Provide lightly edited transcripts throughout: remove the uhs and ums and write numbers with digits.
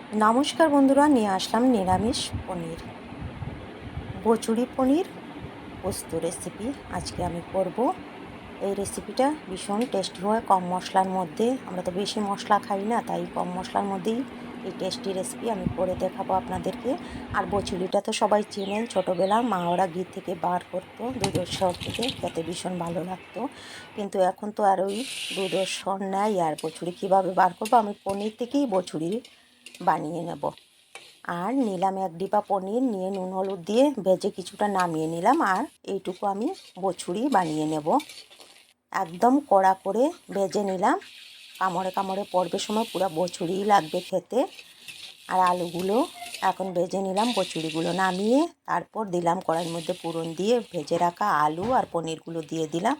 নমস্কার বন্ধুরা, নিয়ে আসলাম নিরামিষ পনির, বচুরি পনির পোস্ত রেসিপি আজকে আমি করব। এই রেসিপিটা ভীষণ টেস্টি হয়, কম মশলার মধ্যে। আমরা তো বেশি মশলা খাই না, তাই কম মশলার মধ্যেই এই টেস্টি রেসিপি আমি করে দেখাবো আপনাদেরকে। আর বচুরিটা তো সবাই চেনেন, ছোটোবেলা মা ওরা ঘি থেকে বার করতো, দুধের সর থেকে, খেতে ভীষণ ভালো লাগতো। কিন্তু এখন তো আর ওই দুধের সর নেই। আর বচুরি কীভাবে বার করবো, আমি পনির থেকেই বচুরি বানিয়ে নেব। আর নিলাম 1 ডিবা পনির, নিয়ে নুন হলুদ দিয়ে ভেজে কিছুটা নামিয়ে নিলাম। আর এইটুকু আমি বছুরি বানিয়ে নেব, একদম কড়া করে ভেজে নিলাম। কামড়ে কামড়ে পড়বে সময় পুরো বছুরিই লাগবে খেতে। আর আলুগুলো এখন ভেজে নিলাম, বছুরিগুলো নামিয়ে তারপর দিলাম কড়াইয়ের মধ্যে পুরন দিয়ে ভেজে রাখা আলু আর পনিরগুলো দিয়ে দিলাম।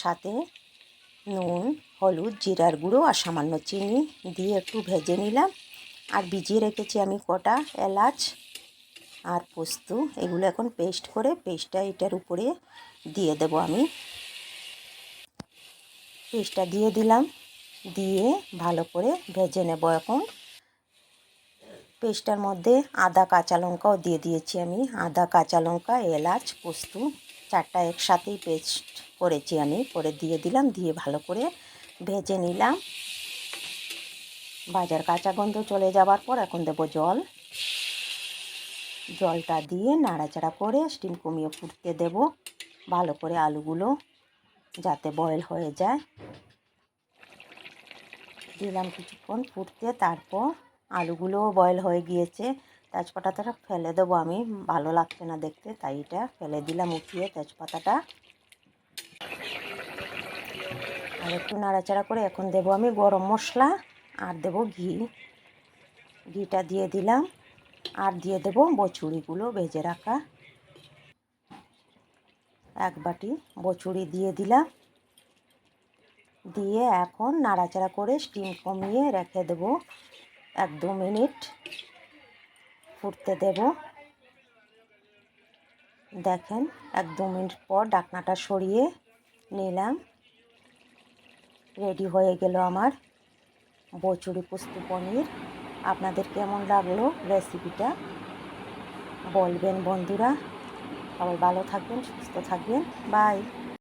সাথে নুন, হলুদ, জিরার গুঁড়ো আর সামান্য চিনি দিয়ে একটু ভেজে নিলাম। আর ভিজিয়ে রেখেছি আমি কটা এলাচ আর পোস্ত, এগুলো এখন পেস্ট করে পেস্টটা এটার উপরে দিয়ে দেব। আমি পেস্টটা দিয়ে দিলাম, দিয়ে ভালো করে ভেজে নেব। এখন পেস্টটার মধ্যে আদা কাঁচা লঙ্কাও দিয়ে দিয়েছি আমি। আদা কাঁচা লঙ্কা এলাচ পোস্ত চারটা একসাথেই পেস্ট করেছি আমি, করে দিয়ে দিলাম। দিয়ে ভালো করে ভেজে নিলাম। ভাজার কাঁচা গন্ধ চলে যাওয়ার পর এখন দেব জল। জলটা দিয়ে নাড়াচাড়া করে স্টিম কমিয়ে ফুটতে দেব ভালো করে, আলুগুলো যাতে বয়েল হয়ে যায়। দিলাম কিছুক্ষণ ফুটতে, তারপর আলুগুলোও বয়েল হয়ে গিয়েছে। তেজপাতাটা ফেলে দেবো আমি, ভালো লাগছে না দেখতে, তাই এটা ফেলে দিলাম উঠিয়ে তেজপাতাটা। আর একটু নাড়াচাড়া করে এখন দেবো আমি গরম মশলা আর দেবো ঘি। ঘিটা দিয়ে দিলাম আর দিয়ে দেবো বছুরিগুলো ভেজে রাখা। 1 বাটি বছুরি দিয়ে দিলাম, দিয়ে এখন নাড়াচাড়া করে স্টিম কমিয়ে রেখে দেব। 1-2 মিনিট ফুটতে দেব। দেখেন 1-2 মিনিট পর ঢাকনাটা সরিয়ে নিলাম। রেডি হয়ে গেল আমার বছুরি পোস্ত পনির। আপনাদের কেমন লাগলো রেসিপিটা বলবেন বন্ধুরা। সবাই ভালো থাকবেন, সুস্থ থাকবেন। বাই।